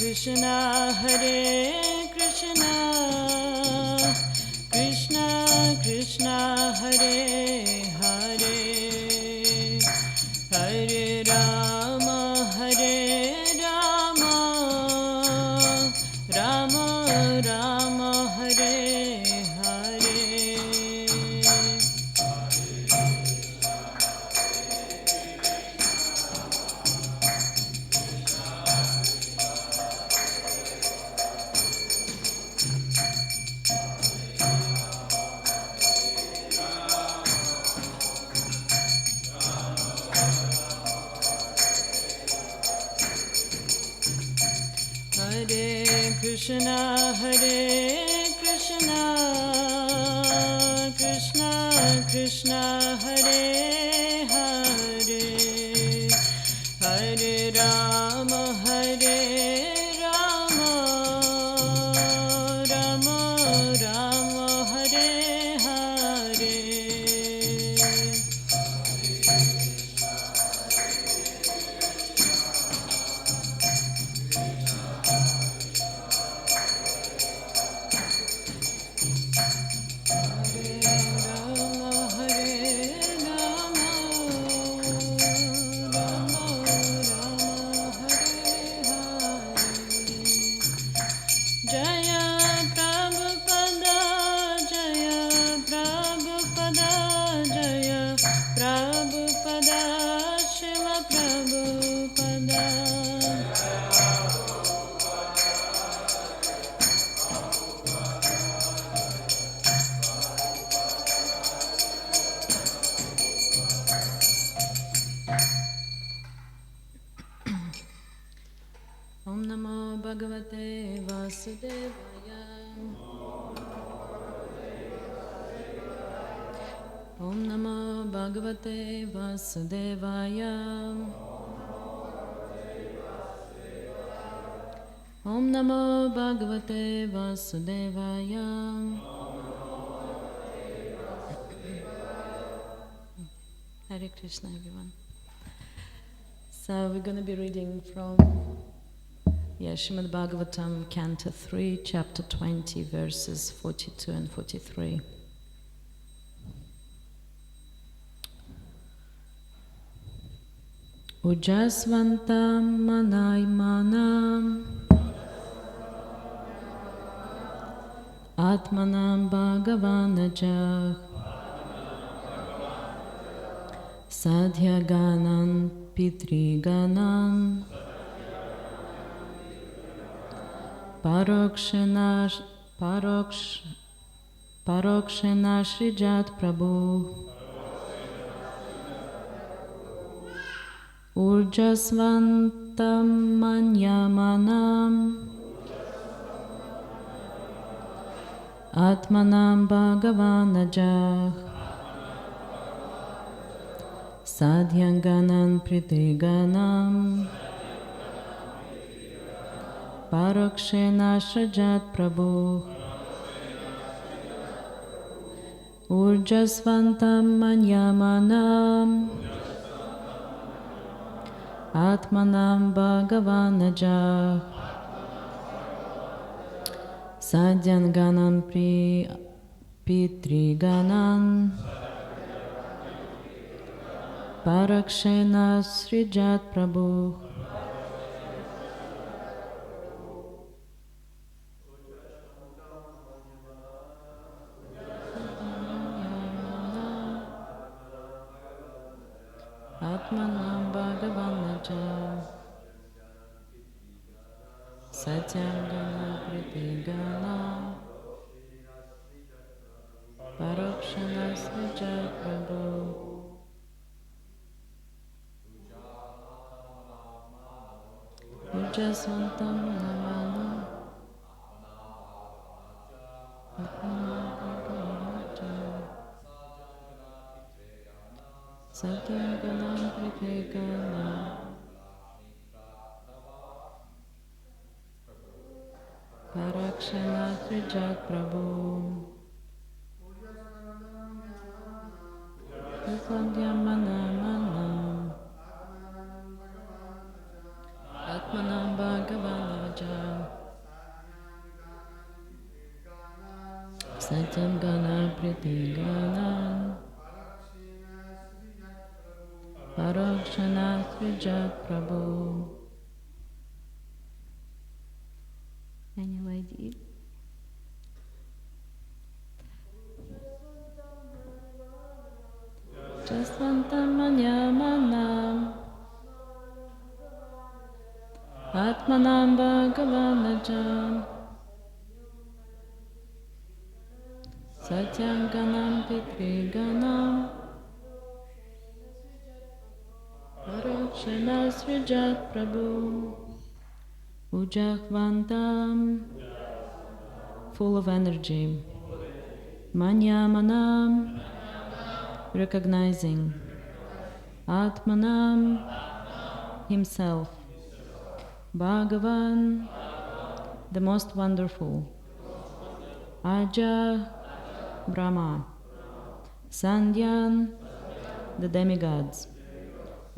Krishna Hare Krishna Krishna Krishna Hare Hare Hare Rama Hare Rama Rama Rama Hare Hare Krishna Hare Krishna Krishna Krishna Hare Hare Hare Rama Hare Rama Rama Rama Hare Hare Om Namo Bhagavate Vasudevaya Om Namo Bhagavate Vasudevaya Om Namo Bhagavate Vasudevaya Hare Krishna, everyone. So we're going to be reading from Srimad Bhagavatam, Canto 3, Chapter 20, verses 42 and 43. Ujasvantam manaimanam Atmanam Bhagavanajah Sadhyaganan Pitriganan Parokshena Shrijat Prabhu Urjasvantam Manyamanam Atmanam Bhagavanajah Sadhyanganan Pritiganam Parokshena Shrijat Prabhu Urjasvantam Manyamanam Atmanam Bhagavanajah Sadhyanganan Pitriganan Parakshena Srijat Prabhu Atmanam Bhagavanajah Satyangana Pritigana Parokshana Srijat Prabhu Ujasvantam Namana Atmanam Bhagavanajah Satyangana Pritigana Parakshana Srijat Prabhu Sandhyamanam Atmanam Bhagavanaja Satyam Gana Priti Gana Parokshana Srijat Prabhu. Any idea? Jasvantam Manyamanam Atmanam Bhagavanajam Satyam Ganam Pitri Ganam Parokshana Srijat Prabhu. Ujahvantam, full of energy. Manyamanam, recognizing. Atmanam, himself. Bhagavan, the most wonderful. Aja, Brahma. Sandhyan, the demigods.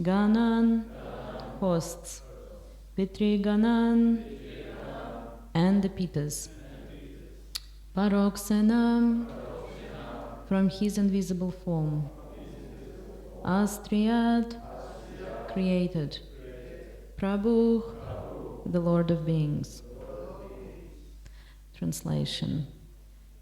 Ganan, hosts. Pitri Ganan, and the Pitas. Paroksanam, from his invisible form. Astriyat, created. Prabhu, the Lord of Beings. Translation.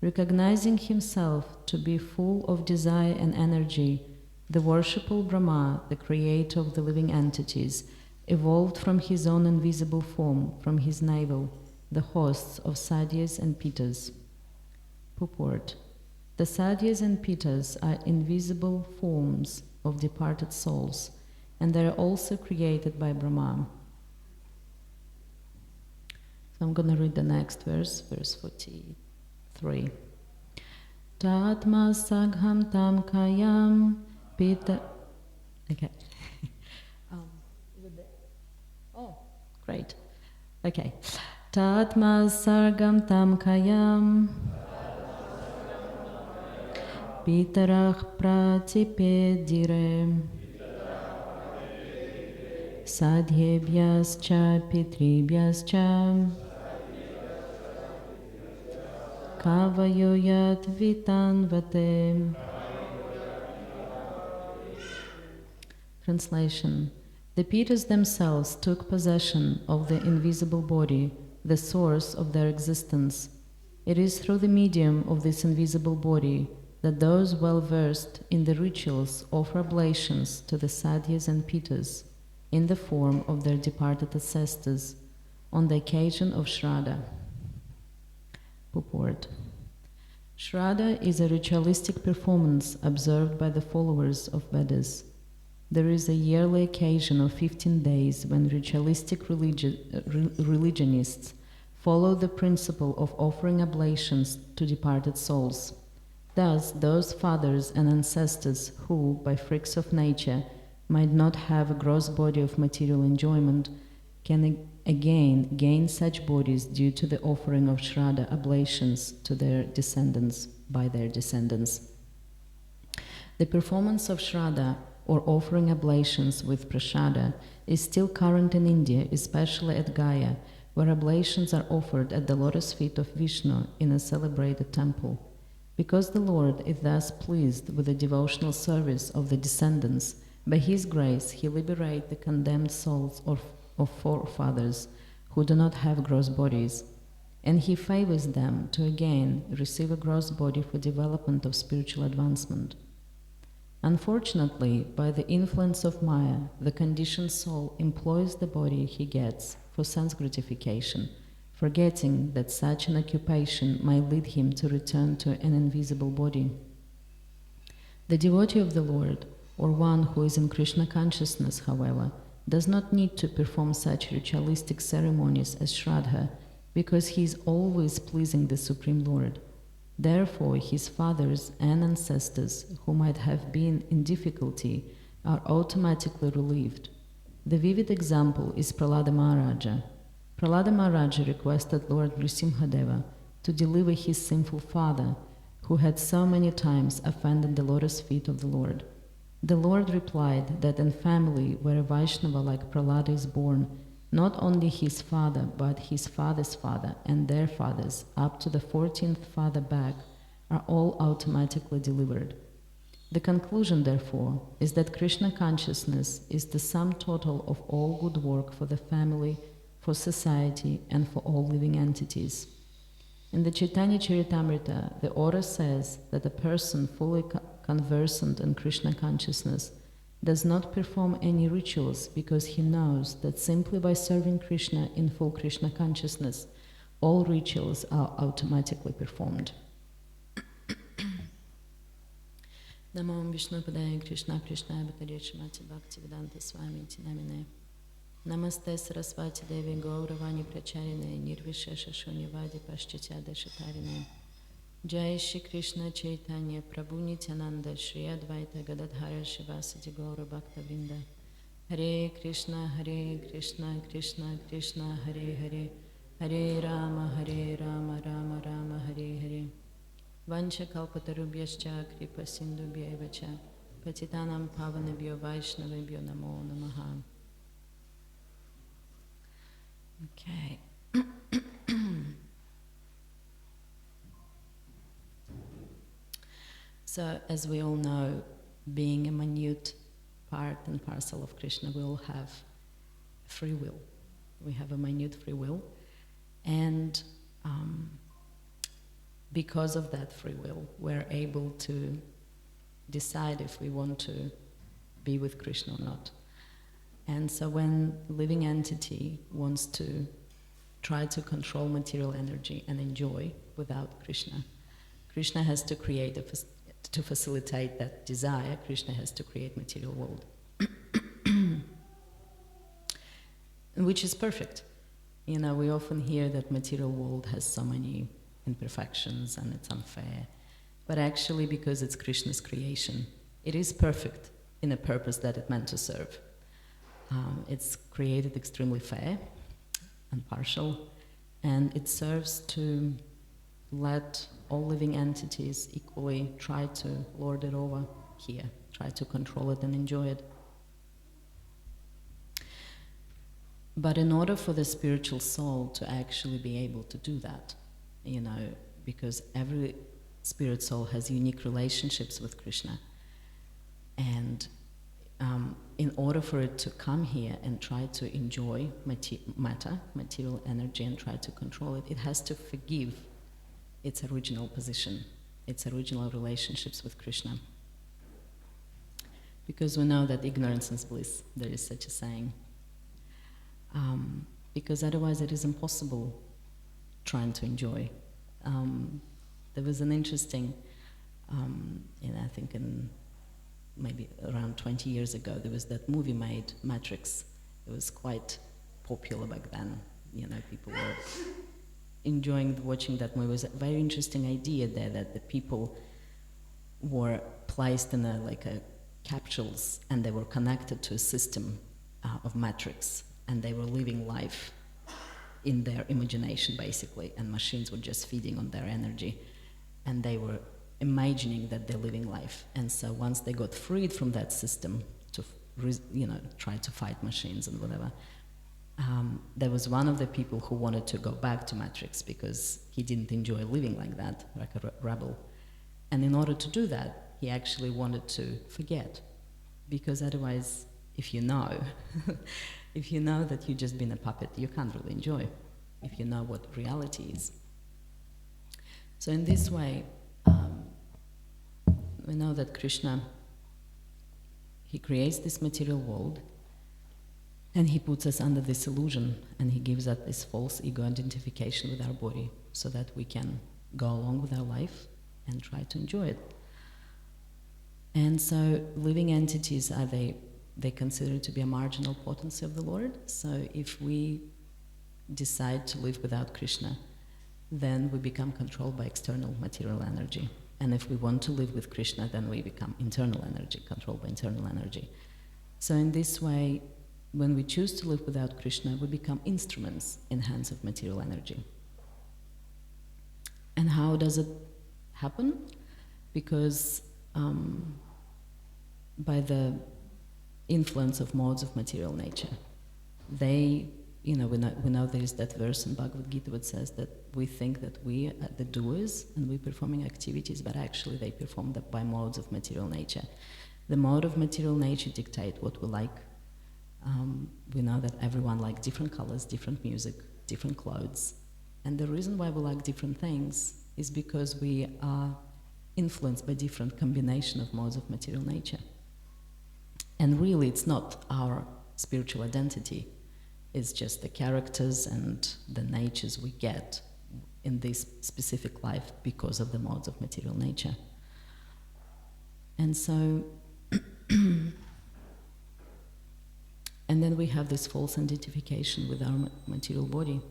Recognizing himself to be full of desire and energy, the worshipful Brahma, the creator of the living entities, evolved from his own invisible form, from his navel, the hosts of Sadhyas and Pitas. Purport. The Sadhyas and Pitas are invisible forms of departed souls, and they are also created by Brahma. So I'm going to read the next verse, verse 43. Tatma sagham tam kayam pita... Okay. Oh, great. Okay. Tatma sargam tam kayam pitarach pratipedire sadhyebhyascha pitribhyascha kavayoyat vitanvate. Translation. The Pitas themselves took possession of the invisible body, the source of their existence. It is through the medium of this invisible body that those well versed in the rituals offer oblations to the Sadhyas and Pitas in the form of their departed ancestors on the occasion of Shraddha. Purport. Shraddha is a ritualistic performance observed by the followers of Vedas. There is a yearly occasion of 15 days when ritualistic religionists follow the principle of offering oblations to departed souls. Thus, those fathers and ancestors who, by freaks of nature, might not have a gross body of material enjoyment, can again gain such bodies due to the offering of Shraddha oblations to their descendants by their descendants. The performance of Shraddha or offering oblations with prasada is still current in India, especially at Gaya, where oblations are offered at the lotus feet of Vishnu in a celebrated temple. Because the Lord is thus pleased with the devotional service of the descendants, by His grace He liberates the condemned souls of forefathers who do not have gross bodies, and He favors them to again receive a gross body for development of spiritual advancement. Unfortunately, by the influence of Maya, the conditioned soul employs the body he gets for sense gratification, forgetting that such an occupation might lead him to return to an invisible body. The devotee of the Lord, or one who is in Krishna consciousness, however, does not need to perform such ritualistic ceremonies as Shraddha, because he is always pleasing the Supreme Lord. Therefore, his fathers and ancestors, who might have been in difficulty, are automatically relieved. The vivid example is Prahlada Maharaja. Prahlada Maharaja requested Lord Nrisimhadeva to deliver his sinful father, who had so many times offended the lotus feet of the Lord. The Lord replied that in family where a Vaishnava like Prahlada is born, not only his father, but his father's father and their fathers, up to the 14th father back, are all automatically delivered. The conclusion, therefore, is that Krishna consciousness is the sum total of all good work for the family, for society, and for all living entities. In the Chaitanya Charitamrita, the order says that a person fully conversant in Krishna consciousness does not perform any rituals because he knows that simply by serving Krishna in full Krishna consciousness, all rituals are automatically performed. Namo Vishnu Padaya Krishna Krishna Bhatare Shrimati Bhaktivedanta Swami Namine. Namaste Sarasvati Devi Gauravani Pracharine Nirvishesha Shunyavadi Paschatya Dashatarine. Jai Shri Krishna Chaitanya Prabhu Nityananda Shri Advaita Gadadhara Shivasati Gaura Bhakta Vrinda. Hare Krishna Krishna Krishna Hare Hare Hare Rama Rama Rama Hare Hare. Vancha kalpatarubhyascha kripa sindubhyevacha patitanam pavanabhyo vaishnavabhyo namo namaha. Okay. So, as we all know, being a minute part and parcel of Krishna, we all have free will. We have a minute free will, and because of that free will, we're able to decide if we want to be with Krishna or not. And so when living entity wants to try to control material energy and enjoy without Krishna, Krishna has to create, to facilitate that desire, Krishna has to create material world. Which is perfect. You know, we often hear that material world has so many imperfections and it's unfair. But actually, because it's Krishna's creation, it is perfect in a purpose that it meant to serve. It's created extremely fair and partial, and it serves to let all living entities equally try to lord it over here, try to control it and enjoy it. But in order for the spiritual soul to actually be able to do that, you know, because every spirit soul has unique relationships with Krishna, and in order for it to come here and try to enjoy material energy and try to control it, it has to forgive its original position, its original relationships with Krishna. Because we know that ignorance is bliss, there is such a saying. Because otherwise it is impossible trying to enjoy. There was an interesting, I think in maybe around 20 years ago, there was that movie made, Matrix. It was quite popular back then. You know, people were enjoying watching that movie. It was a very interesting idea there that the people were placed in a capsules, and they were connected to a system of Matrix, and they were living life in their imagination basically, and machines were just feeding on their energy, and they were imagining that they're living life. And so once they got freed from that system to try to fight machines and whatever, there was one of the people who wanted to go back to Matrix because he didn't enjoy living like that, like a rebel. And in order to do that, he actually wanted to forget, because otherwise, if you know that you've just been a puppet, you can't really enjoy, if you know what reality is. So in this way, we know that Krishna, he creates this material world, and he puts us under this illusion, and he gives us this false ego identification with our body, so that we can go along with our life and try to enjoy it. And so living entities, they consider to be a marginal potency of the Lord. So if we decide to live without Krishna, then we become controlled by external material energy. And if we want to live with Krishna, then we become internal energy, controlled by internal energy. So in this way, when we choose to live without Krishna, we become instruments in hands of material energy. And how does it happen? Because by the influence of modes of material nature, they we know there is that verse in Bhagavad Gita that says that we think that we are the doers and we're performing activities, but actually they perform by modes of material nature. The mode of material nature dictate what we like. We know that everyone likes different colors, different music, different clothes. And the reason why we like different things is because we are influenced by different combination of modes of material nature. And really, it's not our spiritual identity. It's just the characters and the natures we get in this specific life because of the modes of material nature. And so, and then we have this false identification with our material body.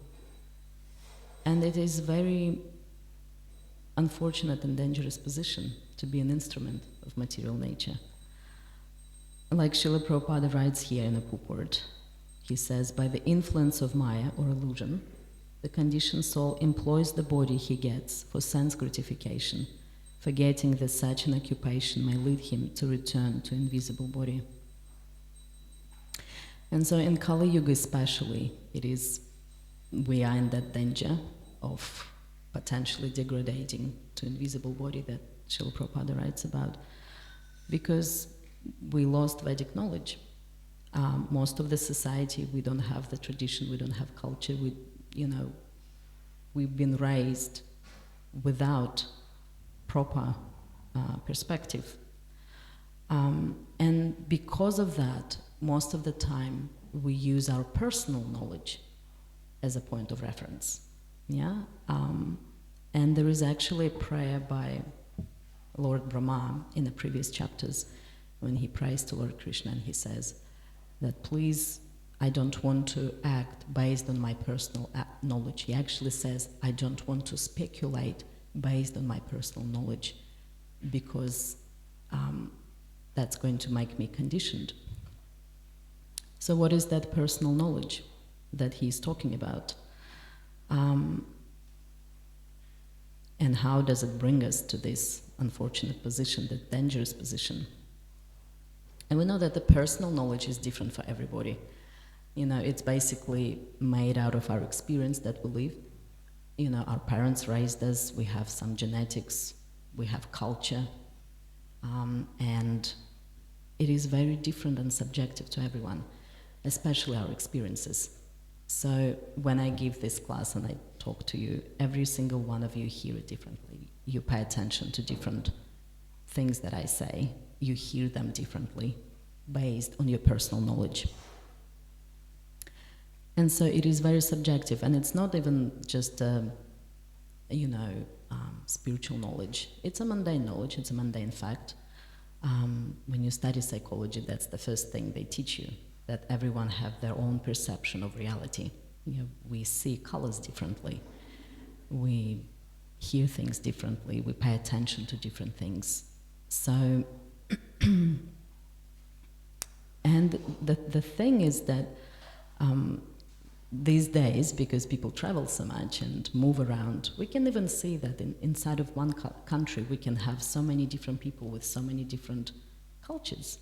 And it is very unfortunate and dangerous position to be an instrument of material nature. Like Srila Prabhupada writes here in a purport, he says, by the influence of Maya or illusion, the conditioned soul employs the body he gets for sense gratification, forgetting that such an occupation may lead him to return to invisible body. And so in Kali Yuga especially, we are in that danger of potentially degrading to invisible body that Srila Prabhupada writes about, because we lost Vedic knowledge. Most of the society, we don't have the tradition, we don't have culture, we've been raised without proper perspective. And because of that, most of the time we use our personal knowledge as a point of reference. And there is actually a prayer by Lord Brahma in the previous chapters when he prays to Lord Krishna, and he says that, please, I don't want to act based on my personal knowledge. He actually says, I don't want to speculate based on my personal knowledge, because that's going to make me conditioned. So what is that personal knowledge that he's talking about? And how does it bring us to this unfortunate position, that dangerous position? And we know that the personal knowledge is different for everybody. It's basically made out of our experience that we live. Our parents raised us, we have some genetics, we have culture, and it is very different and subjective to everyone, especially our experiences. So when I give this class and I talk to you, every single one of you hear it differently. You pay attention to different things that I say. You hear them differently based on your personal knowledge. And so it is very subjective, and it's not even just spiritual knowledge. It's a mundane knowledge, it's a mundane fact. When you study psychology, that's the first thing they teach you, that everyone have their own perception of reality. We see colors differently, we hear things differently, we pay attention to different things. So, and the thing is that these days, because people travel so much and move around, we can even see that inside of one country we can have so many different people with so many different cultures.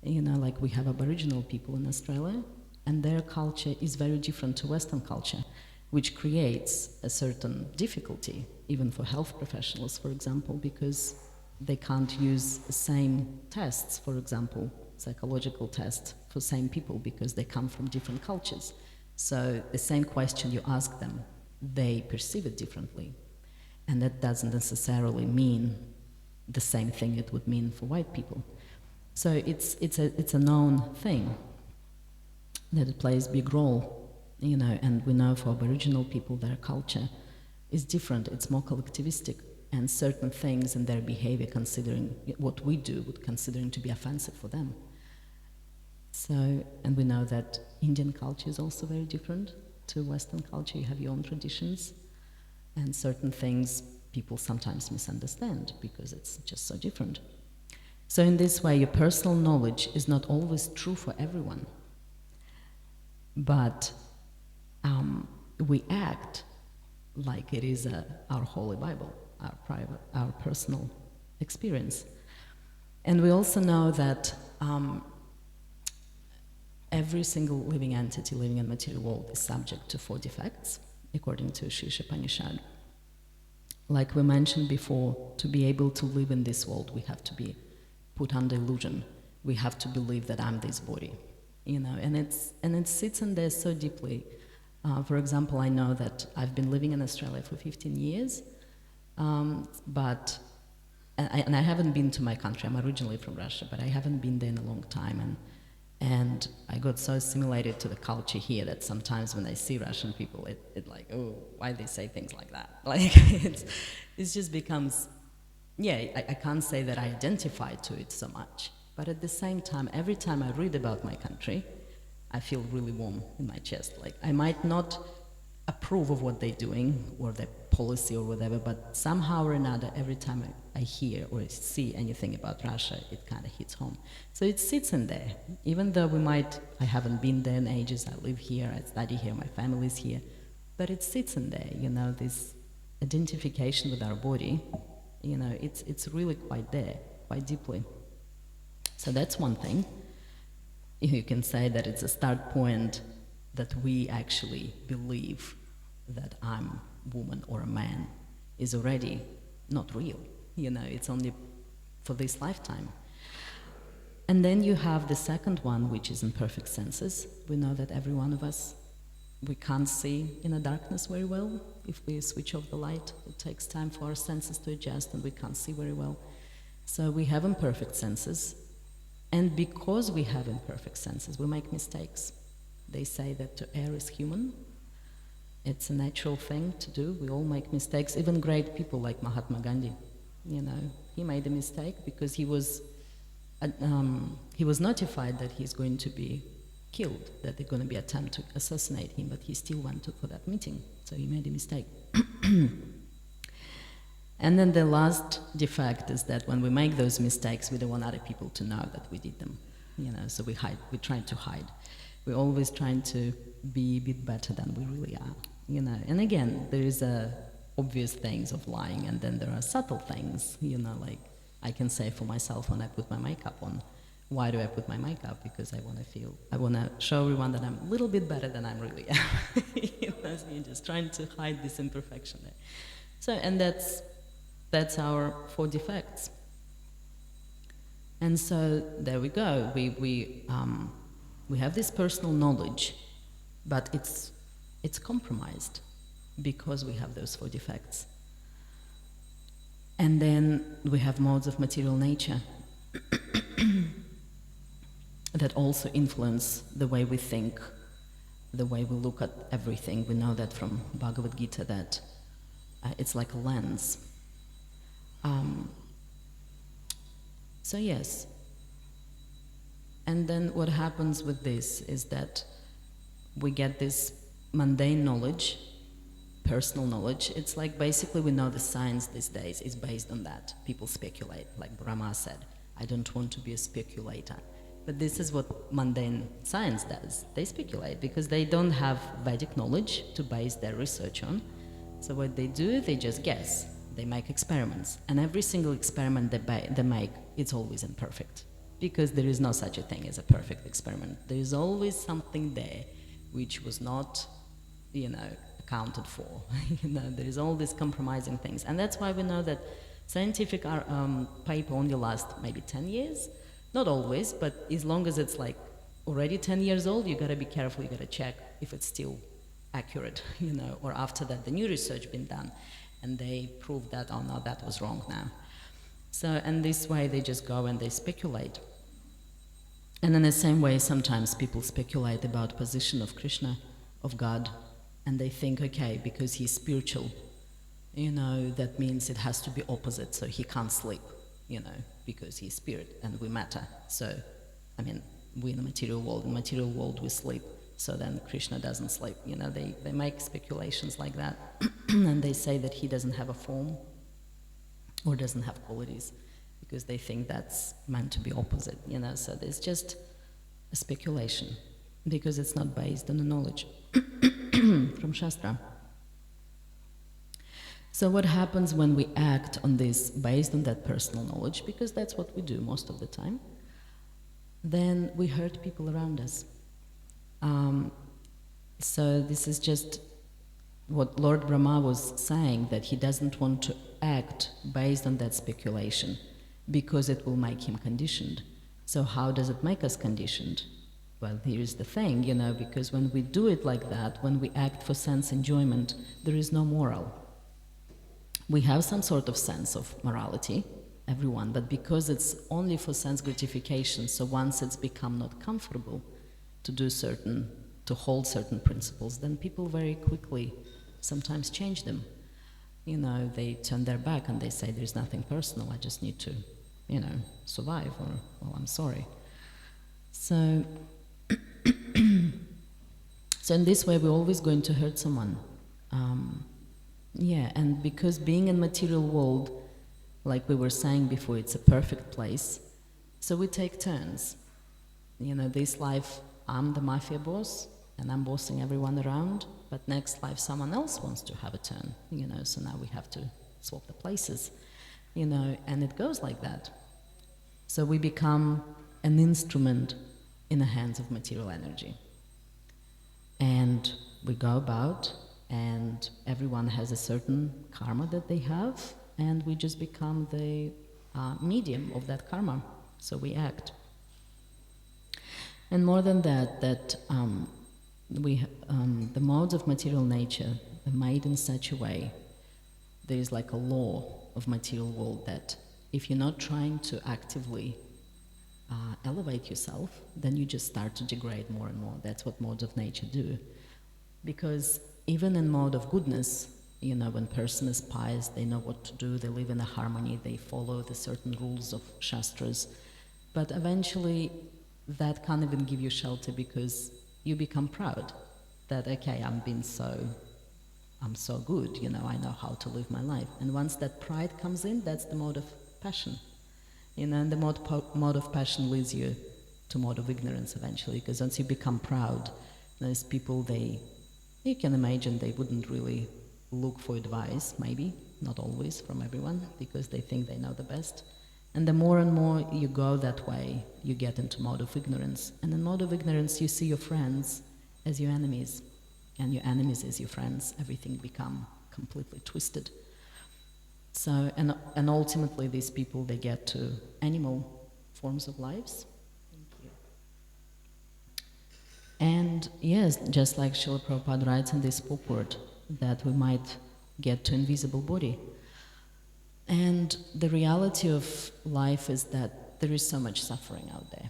Like we have Aboriginal people in Australia, and their culture is very different to Western culture, which creates a certain difficulty, even for health professionals, for example, because they can't use the same tests, for example, psychological tests for same people, because they come from different cultures. So the same question you ask them, they perceive it differently. And that doesn't necessarily mean the same thing it would mean for white people. So it's a known thing that it plays a big role, and we know for Aboriginal people their culture is different, it's more collectivistic, and certain things in their behavior, considering what we do, would considering to be offensive for them. So, and we know that Indian culture is also very different to Western culture. You have your own traditions, and certain things people sometimes misunderstand because it's just so different. So in this way, your personal knowledge is not always true for everyone, but we act like it is our Holy Bible, our personal experience. And we also know that every single living entity living in the material world is subject to 4 defects, according to Shisha Upanishad. Like we mentioned before, to be able to live in this world, we have to be put under illusion. We have to believe that I'm this body, and it sits in there so deeply. For example, I know that I've been living in Australia for 15 years, but I haven't been to my country. I'm originally from Russia, but I haven't been there in a long time, and I got so assimilated to the culture here that sometimes when I see Russian people, it like, oh, why they say things like that? Like, it just becomes, I can't say that I identify to it so much, but at the same time, every time I read about my country, I feel really warm in my chest. Like, I might not approve of what they're doing or their policy or whatever, but somehow or another, every time I hear or see anything about Russia, it kind of hits home. So it sits in there. Even though I haven't been there in ages, I live here, I study here, my family's here, but it sits in there, this identification with our body, it's really quite there, quite deeply. So that's one thing. You can say that it's a start point that we actually believe that I'm a woman or a man is already not real. It's only for this lifetime. And then you have the second one, which is imperfect senses. We know that every one of us, we can't see in the darkness very well. If we switch off the light, it takes time for our senses to adjust and we can't see very well. So we have imperfect senses. And because we have imperfect senses, we make mistakes. They say that to err is human. It's a natural thing to do. We all make mistakes. Even great people like Mahatma Gandhi, he made a mistake because he was notified that he's going to be killed, that they're going to be attempt to assassinate him, but he still went for that meeting. So he made a mistake. And then the last defect is that when we make those mistakes, we don't want other people to know that we did them. So we hide. We try to hide. We're always trying to be a bit better than we really are. And again, there is obvious things of lying, and then there are subtle things. Like I can say for myself when I put my makeup on. Why do I put my makeup? Because I want to show everyone that I'm a little bit better than I really am. So you're just trying to hide this imperfection there. So, and that's our 4 defects. And so there we go. We have this personal knowledge, but it's compromised because we have those 4 defects. And then we have modes of material nature that also influence the way we think, the way we look at everything. We know that from Bhagavad Gita that it's like a lens. So yes. And then what happens with this is that we get this mundane knowledge, personal knowledge. It's like basically we know the science these days is based on that. People speculate, like Brahma said, I don't want to be a speculator. But this is what mundane science does. They speculate because they don't have Vedic knowledge to base their research on. So what they do, they just guess. They make experiments. And every single experiment they make, it's always imperfect. Because there is no such a thing as a perfect experiment. There is always something there which was not, accounted for. There is all these compromising things. And that's why we know that scientific paper only lasts maybe 10 years. Not always, but as long as it's like already 10 years old, you gotta be careful, you gotta check if it's still accurate, or after that the new research been done and they prove that, oh no, that was wrong now. So, and this way they just go and they speculate. And in the same way, sometimes people speculate about position of Krishna, of God, and they think, okay, because he's spiritual, that means it has to be opposite, so he can't sleep, because he's spirit and we matter. So, we in the material world we sleep, so then Krishna doesn't sleep. They make speculations like that, and they say that he doesn't have a form or doesn't have qualities, because they think that's meant to be opposite, so there's just a speculation, because it's not based on the knowledge from Shastra. So what happens when we act on this based on that personal knowledge, because that's what we do most of the time, then we hurt people around us. So this is just what Lord Brahma was saying, that he doesn't want to act based on that speculation because it will make him conditioned. So how does it make us conditioned? Well, here's the thing, because when we do it like that, when we act for sense enjoyment, there is no moral. We have some sort of sense of morality, everyone, but because it's only for sense gratification, so once it's become not comfortable to hold certain principles, then people very quickly sometimes change them. They turn their back and they say, there's nothing personal, I just need to, survive, or, well, I'm sorry. So, so in this way, we're always going to hurt someone. And because being in material world, like we were saying before, it's a perfect place, so we take turns. This life, I'm the mafia boss, and I'm bossing everyone around, but next life someone else wants to have a turn, so now we have to swap the places, and it goes like that. So we become an instrument in the hands of material energy. And we go about, and everyone has a certain karma that they have, and we just become the medium of that karma, so we act. And more than that, the modes of material nature are made in such a way, there is like a law of material world that if you're not trying to actively elevate yourself, then you just start to degrade more and more. That's what modes of nature do. Because even in mode of goodness, when person is pious, they know what to do, they live in a harmony, they follow the certain rules of shastras. But eventually, that can't even give you shelter because you become proud that, okay, I'm so good, I know how to live my life. And once that pride comes in, that's the mode of passion. And the mode of passion leads you to mode of ignorance eventually, because once you become proud, those people, you can imagine they wouldn't really look for advice, maybe, not always from everyone, because they think they know the best. And the more and more you go that way, you get into mode of ignorance. And in mode of ignorance, you see your friends as your enemies, and your enemies as your friends. Everything become completely twisted. So, and ultimately these people, they get to animal forms of lives. Thank you. And yes, just like Srila Prabhupada writes in this purport, that we might get to invisible body. And the reality of life is that there is so much suffering out there.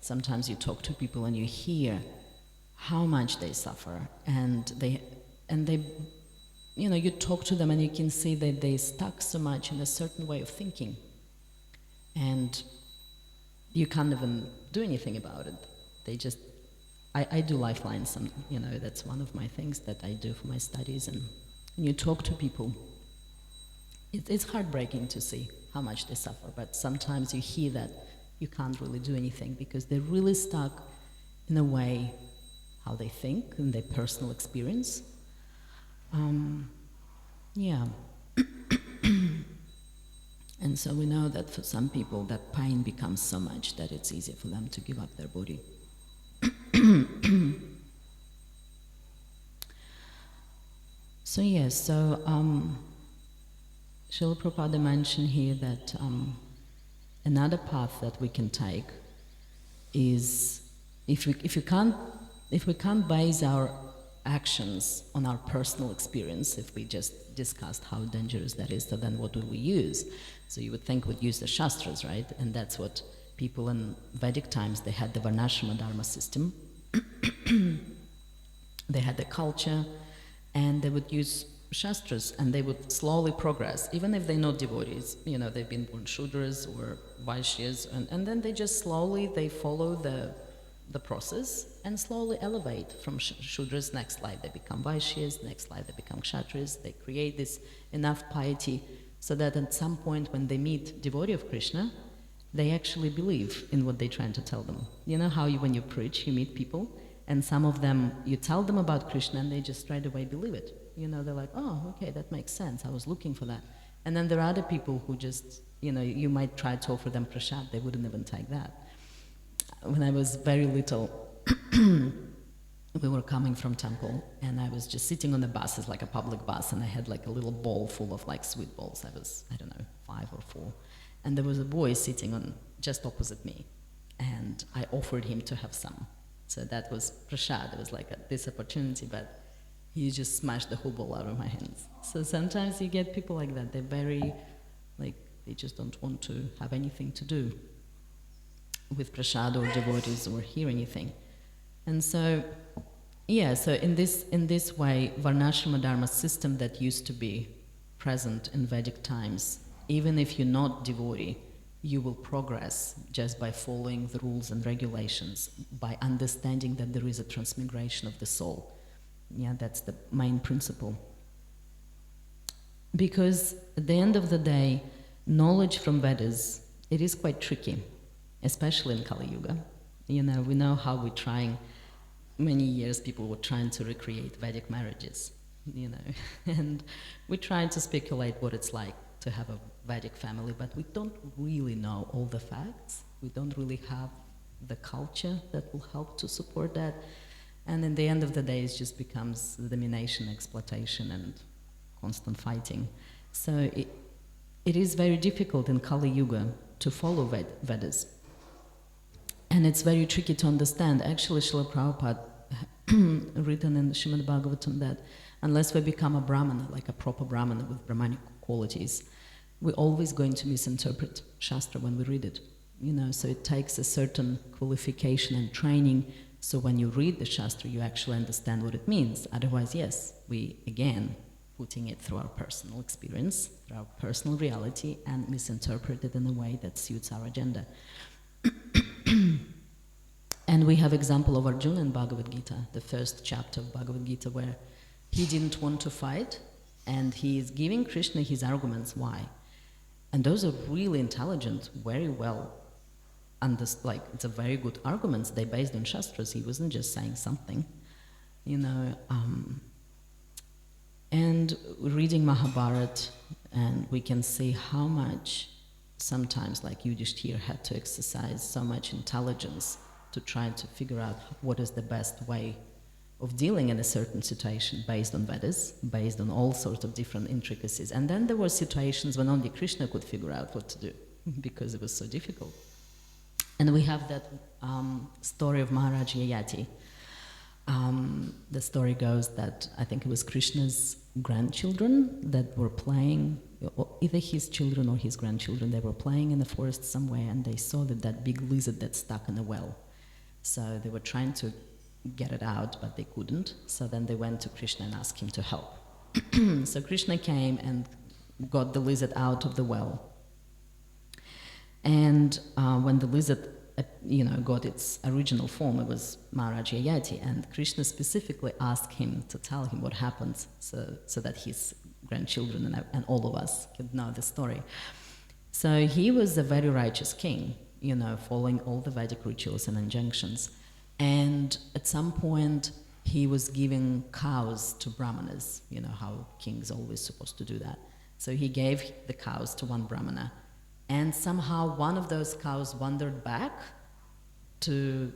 Sometimes you talk to people and you hear how much they suffer, and they you talk to them and you can see that they stuck so much in a certain way of thinking, and you can't even do anything about it. They just, I do lifelines, and that's one of my things that I do for my studies, and when you talk to people, it's heartbreaking to see how much they suffer, but sometimes you hear that you can't really do anything because they're really stuck in a way how they think in their personal experience. And so we know that for some people that pain becomes so much that it's easier for them to give up their body. So yes, Srila Prabhupada mentioned here that another path that we can take is if we can't base our actions on our personal experience, if we just discussed how dangerous that is, so then what would we use? So you would think we'd use the Shastras, right? And that's what people in Vedic times, they had the Varnashrama Dharma system. They had the culture, and they would use Shastras, and they would slowly progress, even if they're not devotees, they've been born Shudras or Vaishyas, and then they just slowly, they follow the process and slowly elevate from Shudras. Next life they become Vaishyas, next life they become Kshatriyas. They create this enough piety so that at some point when they meet devotee of Krishna, they actually believe in what they're trying to tell them. You know how when you preach, you meet people, and some of them, you tell them about Krishna and they just straight away believe it. They're like, oh, okay, that makes sense, I was looking for that. And then there are other people who just, you might try to offer them prasad, they wouldn't even take that. When I was very little, we were coming from temple, and I was just sitting on the bus. It's like a public bus, and I had like a little bowl full of like sweet balls. I was, I don't know, 5 or 4. And there was a boy sitting on just opposite me, and I offered him to have some. So that was prasad. It was like this opportunity, but he just smashed the whole bowl out of my hands. So sometimes you get people like that. They're very, like, they just don't want to have anything to do with prasad or devotees or hear anything. And so, yeah, so in this way, Varnashrama Dharma system that used to be present in Vedic times, even if you're not devotee, you will progress just by following the rules and regulations, by understanding that there is a transmigration of the soul. Yeah, that's the main principle. Because at the end of the day, knowledge from Vedas, it is quite tricky, especially in Kali Yuga. You know, we know how we're trying, many years people were trying to recreate Vedic marriages, you know, and we're trying to speculate what it's like to have a Vedic family, but we don't really know all the facts. We don't really have the culture that will help to support that. And in the end of the day, it just becomes domination, exploitation, and constant fighting. So it is very difficult in Kali Yuga to follow Vedas. And it's very tricky to understand. Actually, Srila Prabhupada written in the Srimad Bhagavatam that unless we become a Brahmana, like a proper Brahmana with Brahmanic qualities, we're always going to misinterpret Shastra when we read it. You know, so it takes a certain qualification and training, so when you read the Shastra, you actually understand what it means. Otherwise, yes, we, again, putting it through our personal experience, through our personal reality, and misinterpret it in a way that suits our agenda. And we have example of Arjuna in Bhagavad Gita, the first chapter of Bhagavad Gita, where he didn't want to fight, and he is giving Krishna his arguments why. And those are really intelligent, very well like, it's a very good arguments. They're based on Shastras. He wasn't just saying something, you know. And reading Mahabharata, and we can see how much sometimes, like Yudhishthira had to exercise so much intelligence to try to figure out what is the best way of dealing in a certain situation based on Vedas, based on all sorts of different intricacies. And then there were situations when only Krishna could figure out what to do because it was so difficult. And we have that story of Maharaj Yayati. The story goes that I think it was Krishna's grandchildren that were playing, either his children or his grandchildren, they were playing in the forest somewhere, and they saw that big lizard that's stuck in a well. So they were trying to get it out, but they couldn't. So then they went to Krishna and asked him to help. So Krishna came and got the lizard out of the well. And when the lizard, got its original form, it was Maharaj Yayati, and Krishna specifically asked him to tell him what happened, so that his grandchildren and all of us could know the story. So he was a very righteous king, following all the Vedic rituals and injunctions. And at some point, he was giving cows to brahmanas, how kings always supposed to do that. So he gave the cows to one brahmana, and somehow one of those cows wandered back to,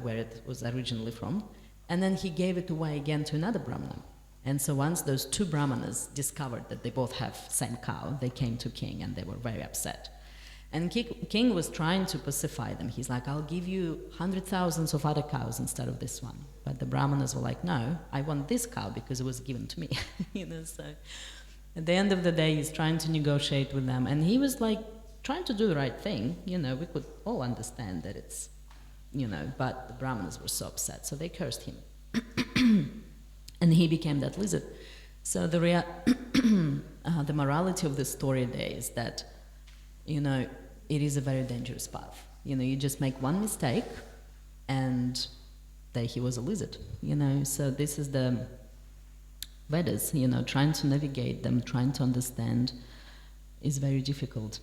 where it was originally from, and then he gave it away again to another brahmana. And so once those two brahmanas discovered that they both have same cow, they came to king and they were very upset. And king was trying to pacify them. He's like, I'll give you 100,000 of other cows instead of this one. But the brahmanas were like, no, I want this cow because it was given to me. So at the end of the day, he's trying to negotiate with them. And he was like trying to do the right thing. We could all understand that it's, but the brahmanas were so upset, so they cursed him. And he became that lizard. So the morality of the story there is that, it is a very dangerous path. You just make one mistake, and there he was a lizard. So this is the Vedas. Trying to navigate them, trying to understand, is very difficult.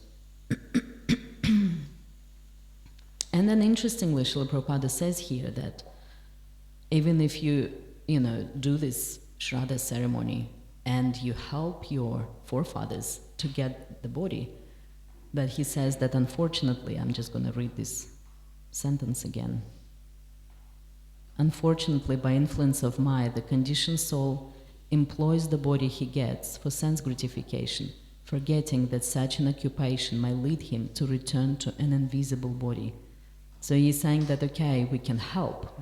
And then, interestingly, Srila Prabhupada says here that even if you, do this Shraddha ceremony and you help your forefathers to get the body, but he says that unfortunately, I'm just going to read this sentence again. Unfortunately, by influence of Maya, the conditioned soul employs the body he gets for sense gratification, forgetting that such an occupation might lead him to return to an invisible body. So he's saying that, okay, we can help,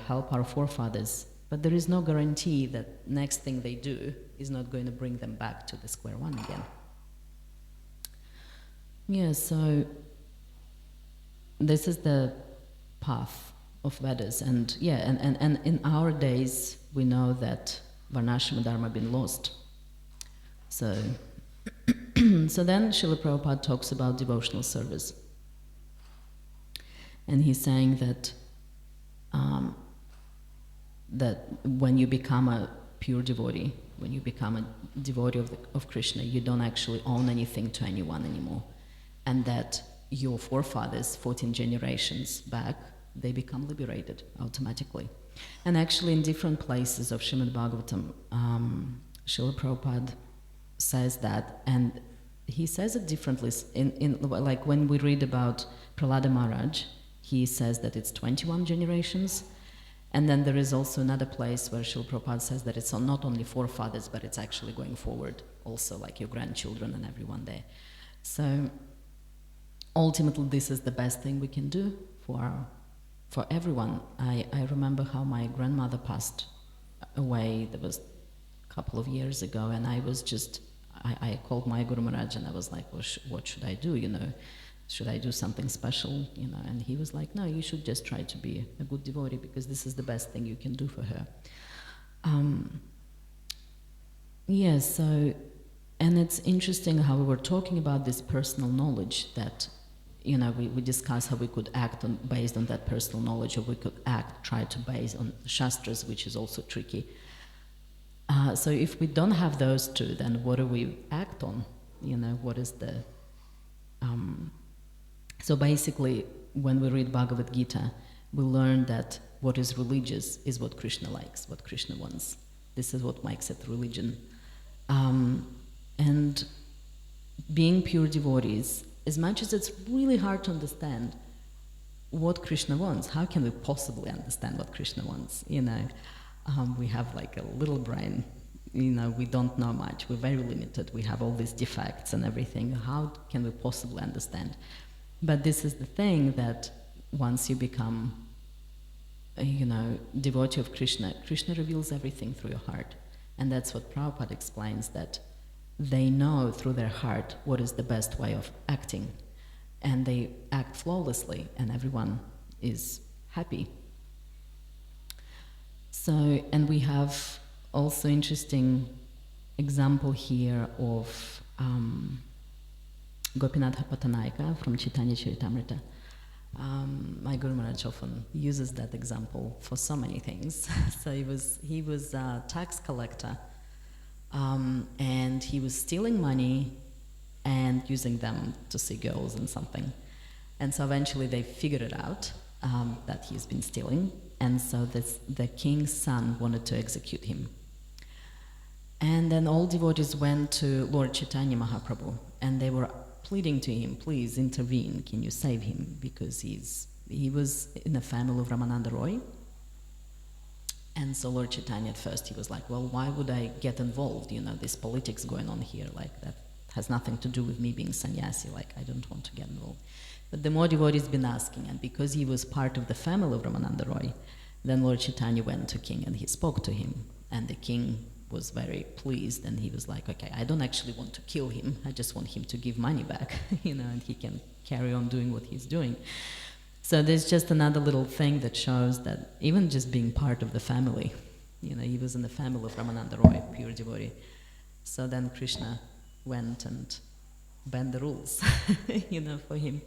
help our forefathers, but there is no guarantee that next thing they do is not going to bring them back to the square one again. Yeah, so this is the path of Vedas, and in our days we know that Varnashrama Dharma been lost. So so then Srila Prabhupada talks about devotional service, and he's saying that that when you become a pure devotee, when you become a devotee of Krishna, you don't actually own anything to anyone anymore, and that your forefathers, 14 generations back, they become liberated automatically. And actually in different places of Srimad Bhagavatam, Srila Prabhupada says that, and he says it differently. Like when we read about Prahlada Maharaj, he says that it's 21 generations, and then there is also another place where Srila Prabhupada says that it's not only forefathers, but it's actually going forward, also like your grandchildren and everyone there. So ultimately this is the best thing we can do for everyone. I remember how my grandmother passed away. That was a couple of years ago, and I was just, I called my Guru Maharaj and I was like, well, what should I do, Should I do something special, And he was like, no, you should just try to be a good devotee because this is the best thing you can do for her. And it's interesting how we were talking about this personal knowledge that we discuss how we could act based on that personal knowledge, or we could try to base on Shastras, which is also tricky. So if we don't have those two, then what do we act on? What is the... So basically, when we read Bhagavad Gita, we learn that what is religious is what Krishna likes, what Krishna wants. This is what makes it religion. And being pure devotees, as much as it's really hard to understand what Krishna wants, how can we possibly understand what Krishna wants? We have like a little brain, we don't know much, we're very limited, we have all these defects and everything. How can we possibly understand? But this is the thing, that once you become, devotee of Krishna, Krishna reveals everything through your heart. And that's what Prabhupada explains, that they know through their heart what is the best way of acting, and they act flawlessly, and everyone is happy. So, and we have also interesting example here of Gopinath Patanaika from Chaitanya Charitamrita. My Guru Maharaj often uses that example for so many things. So he was a tax collector, and he was stealing money and using them to see girls and something. And so eventually they figured it out, that he's been stealing, and so the king's son wanted to execute him. And then all devotees went to Lord Chaitanya Mahaprabhu, and they were pleading to him, please intervene, can you save him? Because he was in the family of Ramananda Roy. And so Lord Chaitanya at first, he was like, well, why would I get involved? This politics going on here, like that has nothing to do with me being sannyasi, like I don't want to get involved. But the more devotees been asking, and because he was part of the family of Ramananda Roy, then Lord Chaitanya went to king and he spoke to him, and the king was very pleased, and he was like, okay, I don't actually want to kill him, I just want him to give money back, and he can carry on doing what he's doing. So there's just another little thing that shows that even just being part of the family, he was in the family of Ramananda Roy, pure devotee. So then Krishna went and bent the rules, for him.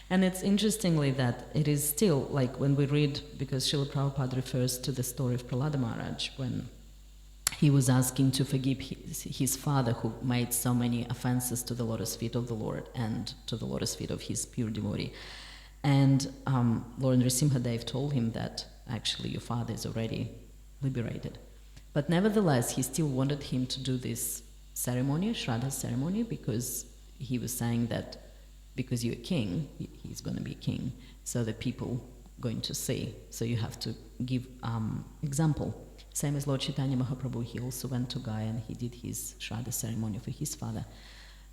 And it's interestingly that it is still, like when we read, because Srila Prabhupada refers to the story of Prahlada Maharaj, when he was asking to forgive his father who made so many offenses to the lotus feet of the Lord and to the lotus feet of his pure devotee. And Lord Nrsimhadev told him that actually your father is already liberated. But nevertheless, he still wanted him to do this ceremony, Shraddha ceremony, because he was saying that because you're a king, he's going to be king, so the people going to see. So you have to give example. Same as Lord Chaitanya Mahaprabhu, he also went to Gaya and he did his Shraddha ceremony for his father.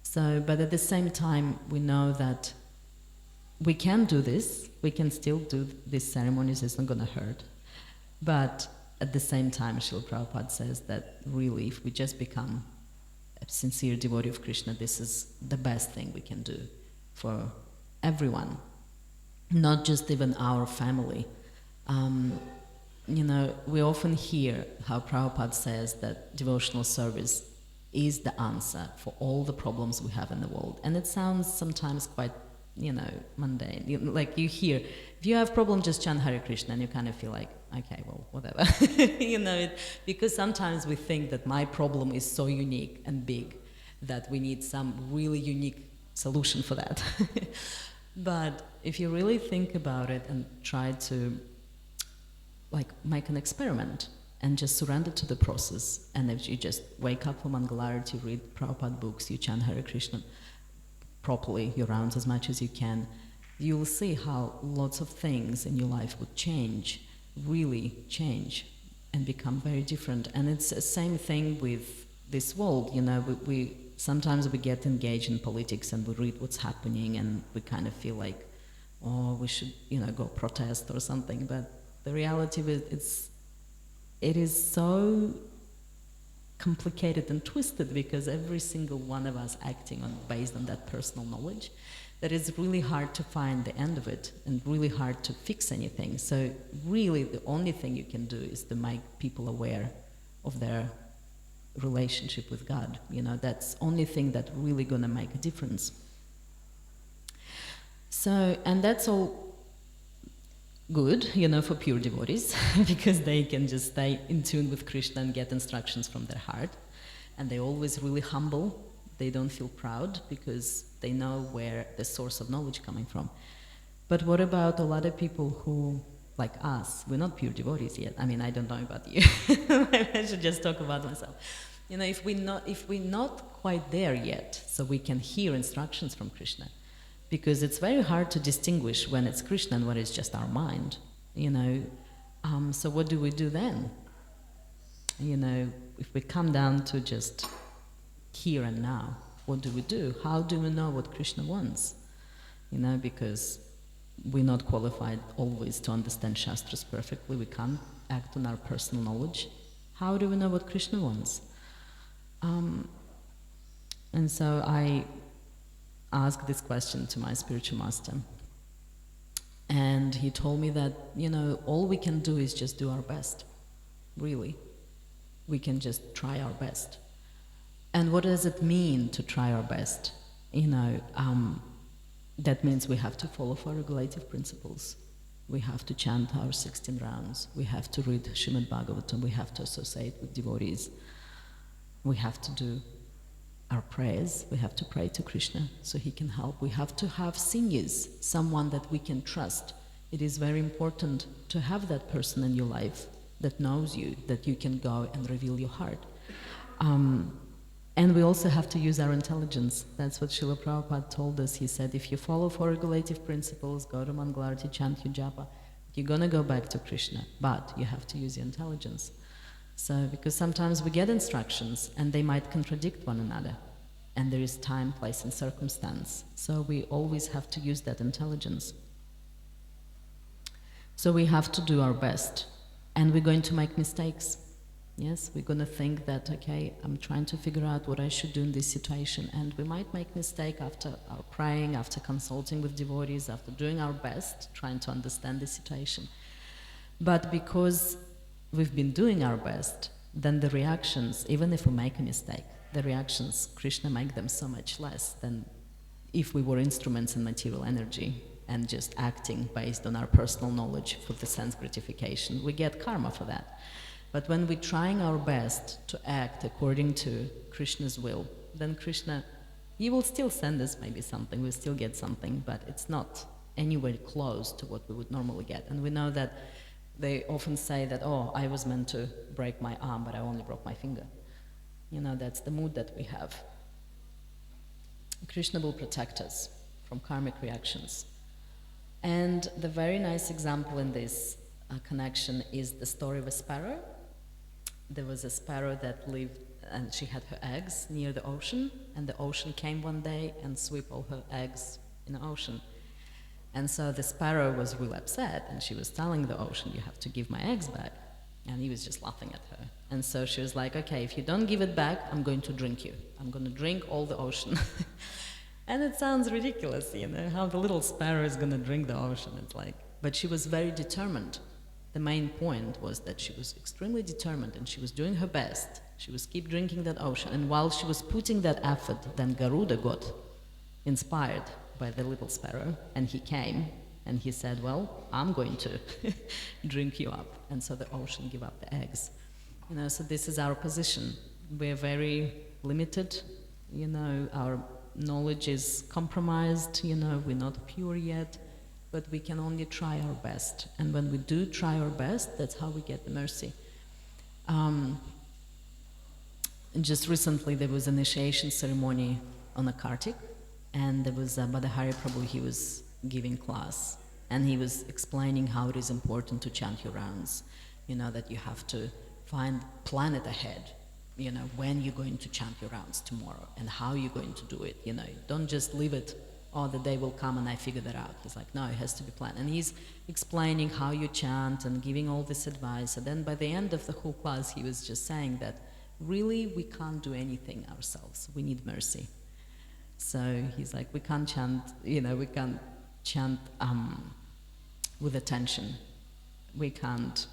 So, but at the same time, we know that we can do this, we can still do these ceremonies, it's not going to hurt. But at the same time, Srila Prabhupada says that really, if we just become a sincere devotee of Krishna, this is the best thing we can do for everyone, not just even our family. We often hear how Prabhupada says that devotional service is the answer for all the problems we have in the world. And it sounds sometimes quite, mundane. Like you hear, if you have problem, just chant Hare Krishna, and you kind of feel like, okay, well, whatever. Because sometimes we think that my problem is so unique and big that we need some really unique solution for that. But if you really think about it and try to make an experiment and just surrender to the process, and if you just wake up for Mangalarati, read Prabhupada books, you chant Hare Krishna properly, your rounds as much as you can, you will see how lots of things in your life would change, really change, and become very different. And it's the same thing with this world. We sometimes we get engaged in politics and we read what's happening and we kind of feel like, oh, we should, go protest or something. But the reality is, it is so complicated and twisted because every single one of us acting based on that personal knowledge, that it's really hard to find the end of it and really hard to fix anything. So really the only thing you can do is to make people aware of their relationship with God. That's the only thing that's really going to make a difference. So, and that's all good, for pure devotees, because they can just stay in tune with Krishna and get instructions from their heart. And they're always really humble. They don't feel proud because they know where the source of knowledge coming from. But what about a lot of people who, like us, we're not pure devotees yet. I mean, I don't know about you. I should just talk about myself. If we're not quite there yet, so we can hear instructions from Krishna, because it's very hard to distinguish when it's Krishna and when it's just our mind, So what do we do then? If we come down to just here and now, what do we do? How do we know what Krishna wants? Because we're not qualified always to understand Shastras perfectly. We can't act on our personal knowledge. How do we know what Krishna wants? And so I asked this question to my spiritual master. And he told me that, all we can do is just do our best. Really. We can just try our best. And what does it mean to try our best? That means we have to follow our regulative principles. We have to chant our 16 rounds. We have to read Srimad Bhagavatam. We have to associate with devotees. We have to do our prayers. We have to pray to Krishna so he can help. We have to have seniors, someone that we can trust. It is very important to have that person in your life that knows you, that you can go and reveal your heart. And we also have to use our intelligence. That's what Srila Prabhupada told us. He said, if you follow four regulative principles, go to Mangalarati, chant your japa, you're going to go back to Krishna, but you have to use your intelligence. So, because sometimes we get instructions and they might contradict one another, and there is time, place, and circumstance. So we always have to use that intelligence. So we have to do our best, and we're going to make mistakes. Yes, we're going to think that, okay, I'm trying to figure out what I should do in this situation, and we might make mistake after our praying, after consulting with devotees, after doing our best, trying to understand the situation. But because we've been doing our best, then the reactions, even if we make a mistake, the reactions, Krishna make them so much less than if we were instruments in material energy and just acting based on our personal knowledge for the sense gratification. We get karma for that. But when we're trying our best to act according to Krishna's will, then Krishna, he will still send us maybe something, we'll still get something, but it's not anywhere close to what we would normally get. And we know that they often say that, oh, I was meant to break my arm, but I only broke my finger. That's the mood that we have. Krishna will protect us from karmic reactions. And the very nice example in this connection is the story of a sparrow. There was a sparrow that lived, and she had her eggs near the ocean, and the ocean came one day and swept all her eggs in the ocean. And so the sparrow was really upset, and she was telling the ocean, "You have to give my eggs back." And he was just laughing at her. And so she was like, "Okay, if you don't give it back, I'm going to drink you. I'm going to drink all the ocean." And it sounds ridiculous, you know, how the little sparrow is going to drink the ocean. It's like, but she was very determined. The main point was that she was extremely determined, and she was doing her best. She was keep drinking that ocean. And while she was putting that effort, then Garuda got inspired by the little sparrow, and he came and he said, "Well, I'm going to drink you up." And so the ocean gave up the eggs. You know, so this is our position. We're very limited, you know, our knowledge is compromised, you know, we're not pure yet, but we can only try our best. And when we do try our best, that's how we get the mercy. And just recently there was an initiation ceremony on a Kartik, and there was Badahari Prabhu, he was giving class, and he was explaining how it is important to chant your rounds, you know, that you have to plan it ahead, you know, when you're going to chant your rounds tomorrow and how you're going to do it, you know. Don't just leave it, "Oh, the day will come and I figure that out." He's like, no, it has to be planned. And he's explaining how you chant and giving all this advice. And then by the end of the whole class, he was just saying that really we can't do anything ourselves. We need mercy. So he's like, we can't chant, you know, we can't chant with attention. We can't,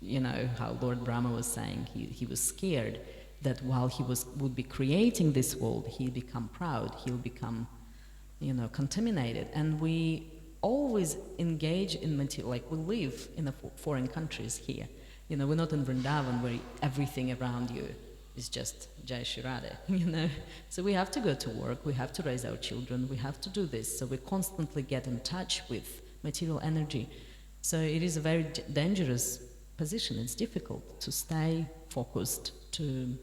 you know, how Lord Brahma was saying, he was scared that while he would be creating this world, he'll become proud, he'll become, you know, contaminated. And we always engage in material, like we live in foreign countries here. You know, we're not in Vrindavan where everything around you is just Jai Shri Radhe, you know. So we have to go to work, we have to raise our children, we have to do this. So we constantly get in touch with material energy. So it is a very dangerous position. It's difficult to stay focused, to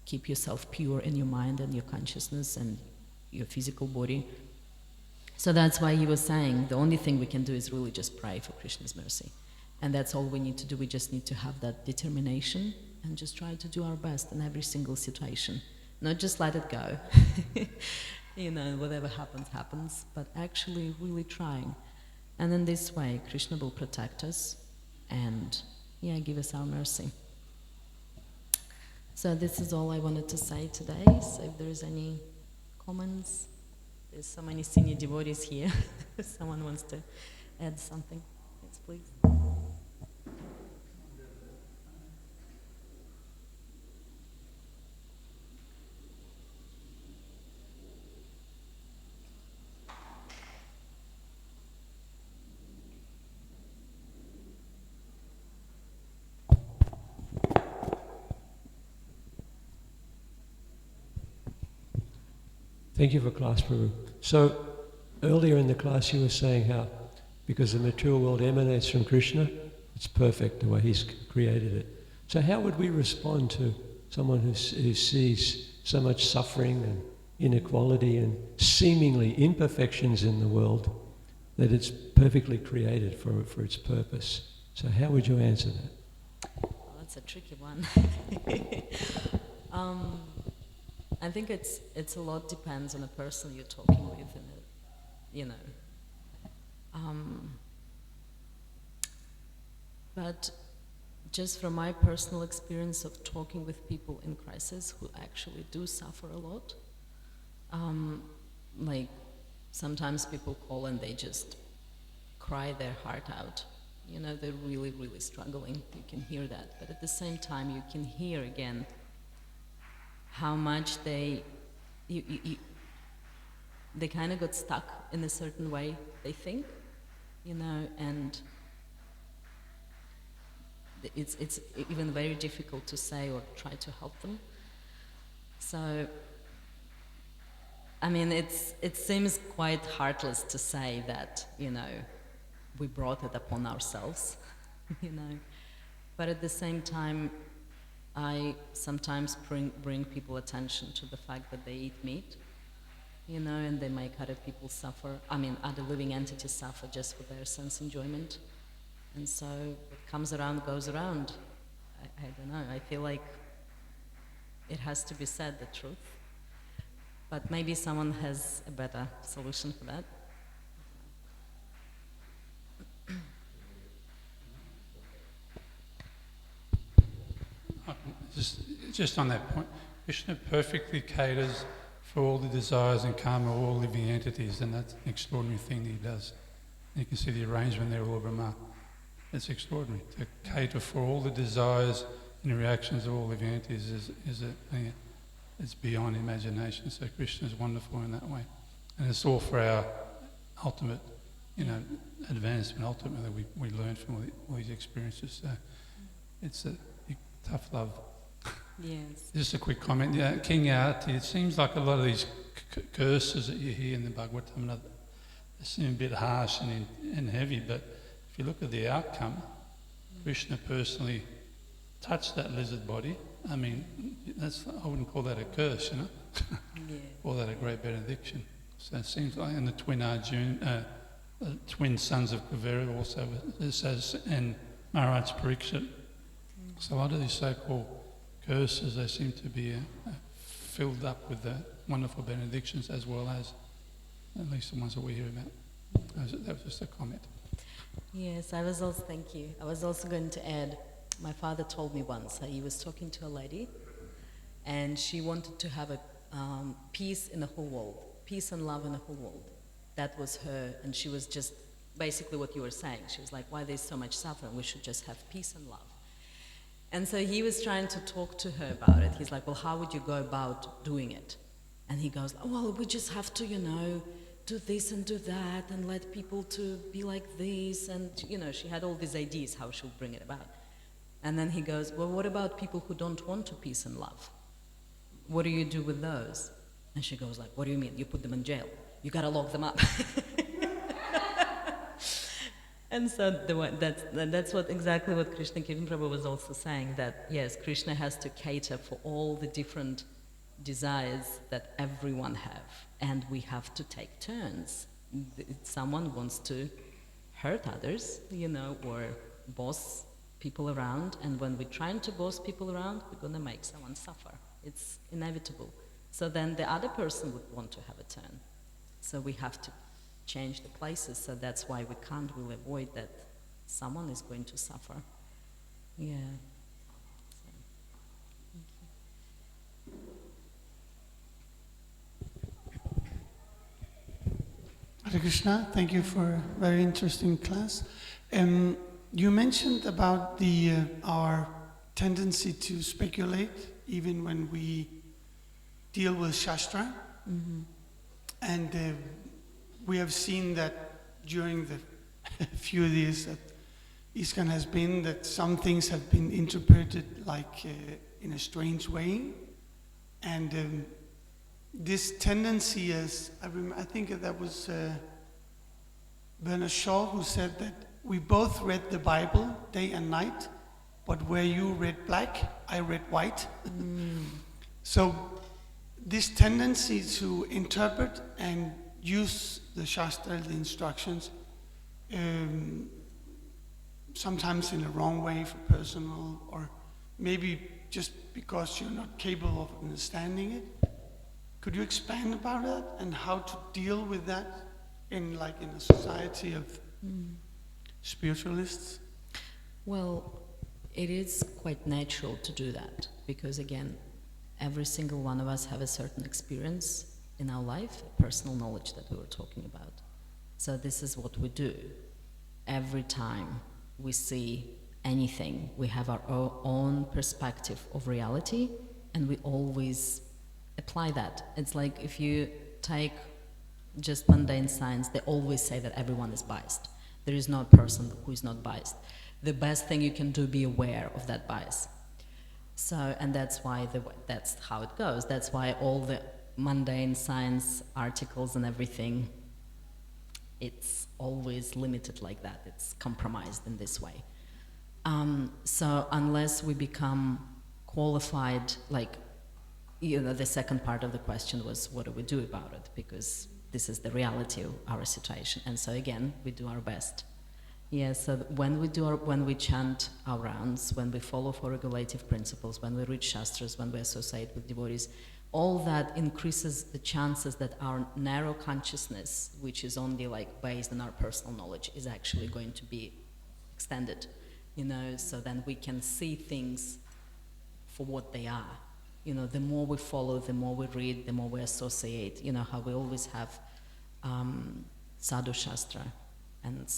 keep yourself pure in your mind and your consciousness and your physical body. So that's why he was saying the only thing we can do is really just pray for Krishna's mercy. And that's all we need to do. We just need to have that determination and just try to do our best in every single situation. Not just let it go. You know, whatever happens, happens. But actually really trying. And in this way, Krishna will protect us and, yeah, give us our mercy. So this is all I wanted to say today. So if there's any comments, there's so many senior devotees here. If someone wants to add something, yes, please. Thank you for class, Prabhu. So, earlier in the class you were saying how, because the material world emanates from Krishna, it's perfect the way He's created it. So how would we respond to someone who sees so much suffering and inequality and seemingly imperfections in the world, that it's perfectly created for its purpose? So how would you answer that? Well, that's a tricky one. I think it's a lot depends on the person you're talking with, and you know. But just from my personal experience of talking with people in crisis who actually do suffer a lot, like sometimes people call and they just cry their heart out. You know, they're really, really struggling. You can hear that. But at the same time, you can hear again how much they kind of got stuck in a certain way they think, you know, and it's even very difficult to say or try to help them. So, I mean, it seems quite heartless to say that, you know, we brought it upon ourselves, you know, but at the same time, I sometimes bring people attention to the fact that they eat meat, you know, and they make other people suffer. I mean, other living entities suffer just for their sense enjoyment. And so what comes around goes around. I don't know, I feel like it has to be said, the truth. But maybe someone has a better solution for that. Just on that point, Krishna perfectly caters for all the desires and karma of all living entities, and that's an extraordinary thing that he does. You can see the arrangement there, all Brahma. It's extraordinary. To cater for all the desires and the reactions of all living entities it's beyond imagination. So Krishna is wonderful in that way. And it's all for our ultimate, advancement. Ultimately, we learn from all these experiences. So it's a tough love. Yes. Just a quick comment. Yeah, King Yati, it seems like a lot of these curses that you hear in the Bhagavatam, they seem a bit harsh and heavy, but if you look at the outcome, Krishna personally touched that lizard body. I mean, I wouldn't call that a curse, Yeah. Call that a great benediction. So it seems like, and the twin Arjuna, twin sons of Kuvera also, it says, and Maharaj Pariksit. So a lot of these so-called curses, they seem to be filled up with the wonderful benedictions, as well as at least the ones that we hear about. That was just a comment. Yes, thank you. I was also going to add, my father told me once, he was talking to a lady, and she wanted to have a peace in the whole world, peace and love in the whole world. That was her, and she was just basically what you were saying. She was like, why there's so much suffering? We should just have peace and love. And so he was trying to talk to her about it. He's like, well, how would you go about doing it? And he goes, oh, well, we just have to, do this and do that and let people to be like this. And, she had all these ideas how she'll bring it about. And then he goes, well, what about people who don't want to peace and love? What do you do with those? And she goes like, what do you mean? You put them in jail. You got to lock them up. And so that's exactly what Krishna Kirtan Prabhu was also saying, that yes, Krishna has to cater for all the different desires that everyone have, and we have to take turns. Someone wants to hurt others, or boss people around, and when we're trying to boss people around, we're going to make someone suffer. It's inevitable. So then the other person would want to have a turn. So we have to change the places, so that's why we can't really avoid that someone is going to suffer. Yeah. Hare Krishna, thank you for a very interesting class. You mentioned about our tendency to speculate even when we deal with Shastra. Mm-hmm. And we have seen that during the few years that ISKCON has been, that some things have been interpreted like in a strange way. And this tendency is, I think that was Bernard Shaw who said that we both read the Bible day and night, but where you read black, I read white. So this tendency to interpret and use the Shastra, the instructions, sometimes in a wrong way for personal, or maybe just because you're not capable of understanding it. Could you expand about that and how to deal with that in a society of spiritualists? Well, it is quite natural to do that, because again, every single one of us have a certain experience in our life, personal knowledge that we were talking about. So this is what we do. Every time we see anything, we have our own perspective of reality, and we always apply that. It's like if you take just mundane science, they always say that everyone is biased. There is no person who is not biased. The best thing you can do, be aware of that bias. So, and that's why that's how it goes. That's why all the mundane science articles and everything, it's always limited like that. It's compromised in this way. So unless we become qualified, like the second part of the question was, what do we do about it? Because this is the reality of our situation. And so again, we do our best. Yeah, so when we chant our rounds, when we follow four regulative principles, when we read Shastras, when we associate with devotees, all that increases the chances that our narrow consciousness, which is only like based on our personal knowledge, is actually going to be extended, so then we can see things for what they are. The more we follow, the more we read, the more we associate, how we always have Sadhu Shastra and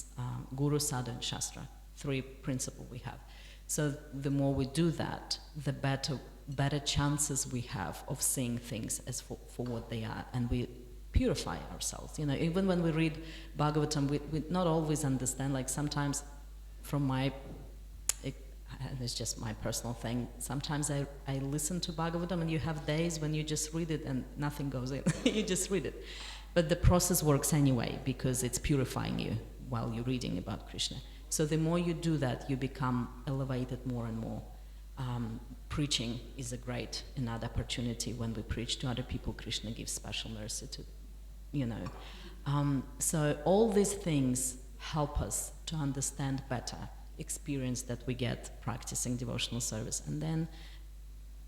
Guru, Sadhu and Shastra, three principles we have. So the more we do that, the better chances we have of seeing things as for what they are, and we purify ourselves. Even when we read Bhagavatam, we not always understand, like sometimes from and it's just my personal thing, sometimes I listen to Bhagavatam and you have days when you just read it and nothing goes in. You just read it. But the process works anyway because it's purifying you while you're reading about Krishna. So the more you do that, you become elevated more and more. Preaching is another opportunity. When we preach to other people, Krishna gives special mercy to, So all these things help us to understand better experience that we get practicing devotional service. And then,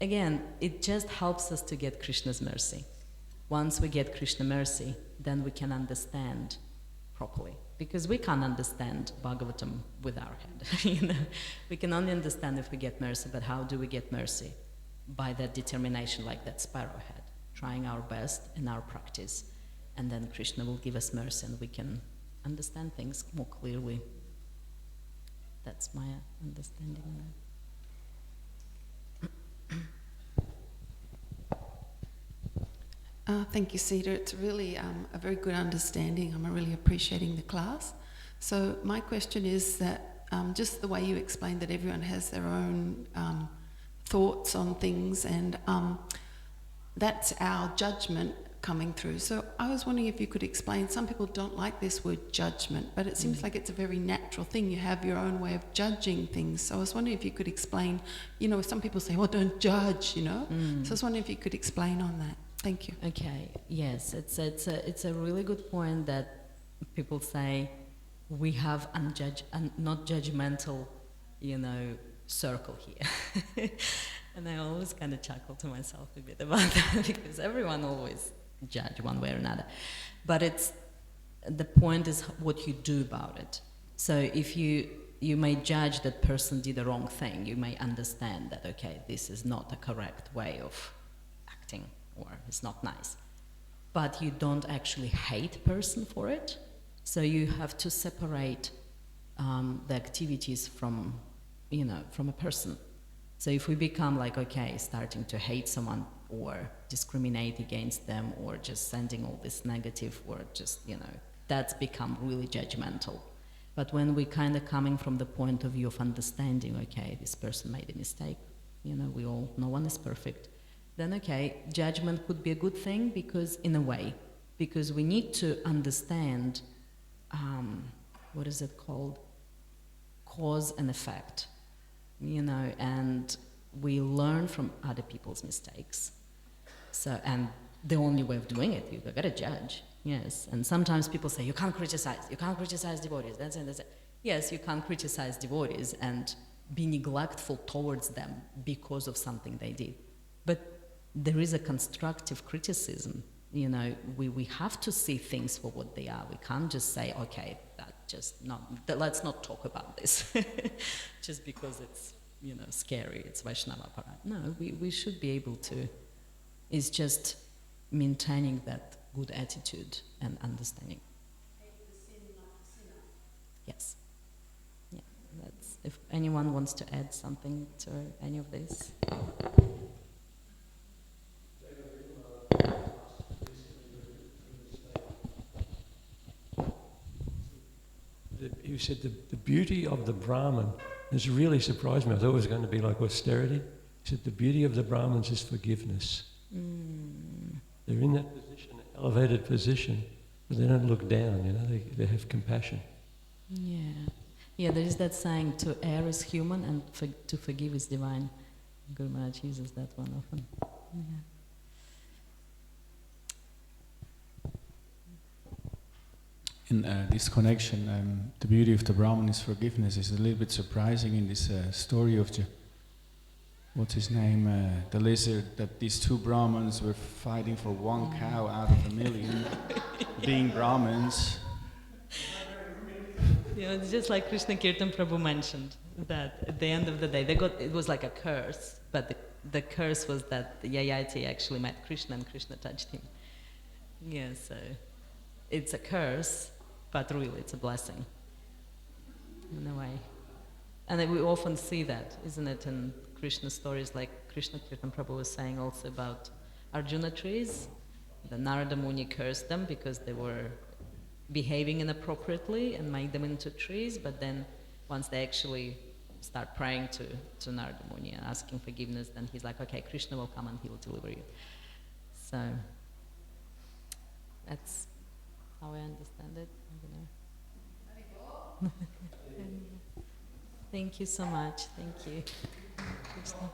again, it just helps us to get Krishna's mercy. Once we get Krishna mercy, then we can understand properly. Because we can't understand Bhagavatam with our head. We can only understand if we get mercy, but how do we get mercy? By that determination, like that sparrowhead, trying our best in our practice. And then Krishna will give us mercy and we can understand things more clearly. That's my understanding of that. Thank you, Sita. It's really a very good understanding. I'm really appreciating the class. So my question is that just the way you explained that everyone has their own thoughts on things, and that's our judgment coming through. So I was wondering if you could explain, some people don't like this word judgment, but it seems like it's a very natural thing. You have your own way of judging things. So I was wondering if you could explain, some people say, well, don't judge, So I was wondering if you could explain on that. Thank you. Okay, yes, it's a really good point that people say we have not judgmental, circle here. And I always kind of chuckle to myself a bit about that because everyone always judge one way or another. But the point is what you do about it. So if you may judge that person did the wrong thing, you may understand that, okay, this is not a correct way of acting, or it's not nice. But you don't actually hate person for it. So you have to separate the activities from a person. So if we become like, okay, starting to hate someone or discriminate against them or just sending all this negative or just, that's become really judgmental. But when we kind of coming from the point of view of understanding, okay, this person made a mistake, no one is perfect, then okay, judgment could be a good thing because we need to understand, what is it called? Cause and effect, and we learn from other people's mistakes. So, and the only way of doing it, you've got to judge, yes. And sometimes people say, you can't criticize devotees, that's it. Yes, you can't criticize devotees and be neglectful towards them because of something they did. But there is a constructive criticism, we have to see things for what they are. We can't just say, okay, let's not talk about this, just because it's, scary, it's Vaishnava Parat. No, we should be able to. It's just maintaining that good attitude and understanding. Yes. Yeah, that's, if anyone wants to add something to any of this. You said the beauty of the Brahman has really surprised me. I thought it was going to be like austerity. You said the beauty of the Brahmins is forgiveness. They're in that position, elevated position, but they don't look down, they have compassion. Yeah, there is that saying, to err is human and to forgive is divine. Guru Maharaj uses that one often. Yeah. in this connection, the beauty of the Brahman's forgiveness is a little bit surprising in this story of the, what's his name, the lizard, that these two Brahmins were fighting for one cow out of 1,000,000, being Brahmins. It's just like Krishna Kirtan Prabhu mentioned, that at the end of the day, it was like a curse, but the curse was that the Yayati actually met Krishna and Krishna touched him. Yeah, so it's a curse, but really it's a blessing, in a way. And we often see that, isn't it, in Krishna stories, like Krishna Kirtan Prabhu was saying also about Arjuna trees. The Narada Muni cursed them because they were behaving inappropriately and made them into trees, but then once they actually start praying to Narada Muni and asking forgiveness, then he's like, okay, Krishna will come and he will deliver you. So that's how I understand it. I don't know. Thank you so much. Thank you. Krishna.